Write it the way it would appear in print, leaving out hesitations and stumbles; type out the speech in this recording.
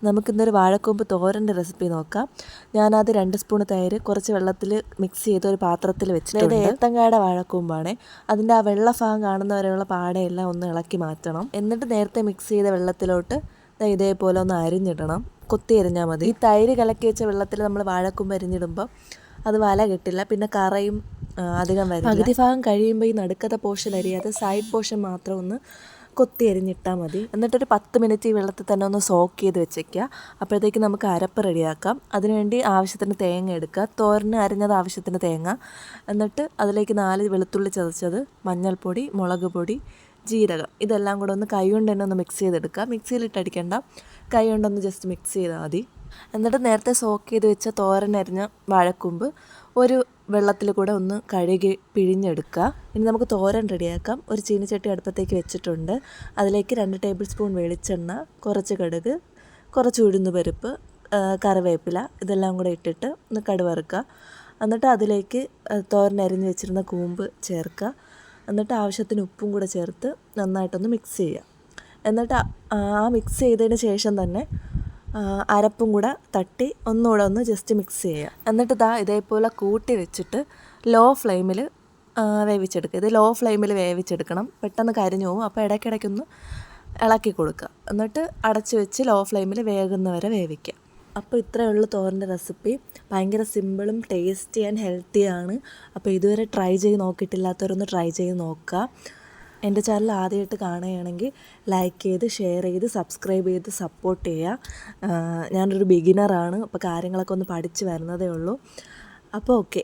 നമുക്കിന്നൊരു വാഴക്കൂമ്പ് തോരൻ്റെ റെസിപ്പി നോക്കാം. ഞാനത് 2 സ്പൂൺ തൈര് കുറച്ച് വെള്ളത്തിൽ മിക്സ് ചെയ്ത് ഒരു പാത്രത്തിൽ വെച്ചിട്ടുണ്ട്. ഏത്തങ്കായുടെ വാഴക്കൂമ്പാണ്. അതിൻ്റെ ആ വെള്ള ഭാഗം കാണുന്നവരെയുള്ള പാടയെല്ലാം ഒന്ന് ഇളക്കി മാറ്റണം. എന്നിട്ട് നേരത്തെ മിക്സ് ചെയ്ത വെള്ളത്തിലോട്ട് ഇതേപോലെ ഒന്ന് അരിഞ്ഞിടണം. കൊത്തി അരിഞ്ഞാൽ മതി. ഈ തൈര് കലക്കി വെച്ച വെള്ളത്തിൽ നമ്മൾ വാഴക്കൂമ്പ് അരിഞ്ഞിടുമ്പോൾ അത് വല കിട്ടില്ല, പിന്നെ കറയും അധികം വരും. പകുതി ഭാഗം കഴിയുമ്പോൾ ഈ നടുക്കത്തെ പോർഷൻ അരിയാതെ സൈഡ് പോർഷൻ മാത്രം ഒന്ന് കൊത്തി അരിഞ്ഞിട്ടാൽ മതി. എന്നിട്ടൊരു 10 മിനിറ്റ് ഈ വെള്ളത്തിൽ തന്നെ ഒന്ന് സോക്ക് ചെയ്ത് വെച്ചേക്കുക. അപ്പോഴത്തേക്ക് നമുക്ക് അരപ്പ് റെഡിയാക്കാം. അതിനുവേണ്ടി ആവശ്യത്തിന് തേങ്ങ എടുക്കുക. തോരന് അരിഞ്ഞത് ആവശ്യത്തിന് തേങ്ങ. എന്നിട്ട് അതിലേക്ക് 4 വെളുത്തുള്ളി ചതച്ചത്, മഞ്ഞൾപ്പൊടി, മുളക് പൊടി, ജീരകം, ഇതെല്ലാം കൂടെ ഒന്ന് കൈ കൊണ്ട് തന്നെ ഒന്ന് മിക്സ് ചെയ്തെടുക്കുക. മിക്സിയിലിട്ടടിക്കേണ്ട, കൈ കൊണ്ടൊന്ന് ജസ്റ്റ് മിക്സ് ചെയ്താൽ മതി. എന്നിട്ട് നേരത്തെ സോക്ക് ചെയ്ത് വെച്ച തോരനരിഞ്ഞ വാഴക്കൂമ്പ് ഒരു വെള്ളത്തിൽ കൂടെ ഒന്ന് കഴുകി പിഴിഞ്ഞെടുക്കുക. ഇനി നമുക്ക് തോരൻ റെഡിയാക്കാം. ഒരു ചീനിച്ചട്ടി അടുപ്പത്തേക്ക് വെച്ചിട്ടുണ്ട്. അതിലേക്ക് 2 ടേബിൾ സ്പൂൺ വെളിച്ചെണ്ണ, കുറച്ച് കടുക്, കുറച്ച് ഉഴുന്നുപരിപ്പ്, കറിവേപ്പില, ഇതെല്ലാം കൂടെ ഇട്ടിട്ട് ഒന്ന് കടുവറുക്കുക. എന്നിട്ട് അതിലേക്ക് തോരൻ അരിഞ്ഞ് വെച്ചിരുന്ന കൂമ്പ് ചേർക്കുക. എന്നിട്ട് ആവശ്യത്തിന് ഉപ്പും കൂടെ ചേർത്ത് നന്നായിട്ടൊന്ന് മിക്സ് ചെയ്യുക. എന്നിട്ട് ആ മിക്സ് ചെയ്തതിന് ശേഷം തന്നെ അരപ്പും കൂടെ തട്ടി ഒന്നുകൂടെ ഒന്ന് ജസ്റ്റ് മിക്സ് ചെയ്യുക. എന്നിട്ട് ഇതേപോലെ കൂട്ടി വെച്ചിട്ട് ലോ ഫ്ലെയിമിൽ വേവിച്ചെടുക്കുക. ഇത് ലോ ഫ്ലെയിമിൽ വേവിച്ചെടുക്കണം, പെട്ടെന്ന് കരിഞ്ഞു പോകും. അപ്പോൾ ഇടയ്ക്കിടയ്ക്കൊന്ന് ഇളക്കി കൊടുക്കുക. എന്നിട്ട് അടച്ച് വെച്ച് ലോ ഫ്ലെയിമിൽ വേകുന്നവരെ വേവിക്കുക. അപ്പോൾ ഇത്രയേ ഉള്ളൂ തോരൻ്റെ റെസിപ്പി. ഭയങ്കര സിമ്പിളും ടേസ്റ്റി ആൻഡ് ഹെൽത്തിയാണ്. അപ്പോൾ ഇതുവരെ ട്രൈ ചെയ്ത് നോക്കിയിട്ടില്ലാത്തവരൊന്ന് ട്രൈ ചെയ്ത് നോക്കുക. എൻ്റെ ചാനൽ ആദ്യമായിട്ട് കാണുകയാണെങ്കിൽ ലൈക്ക് ചെയ്ത്, ഷെയർ ചെയ്ത്, സബ്സ്ക്രൈബ് ചെയ്ത് സപ്പോർട്ട് ചെയ്യുക. ഞാനൊരു ബിഗിനറാണ്, അപ്പോൾ കാര്യങ്ങളൊക്കെ ഒന്ന് പഠിച്ച് വരുന്നതേ ഉള്ളൂ. അപ്പോൾ ഓക്കെ.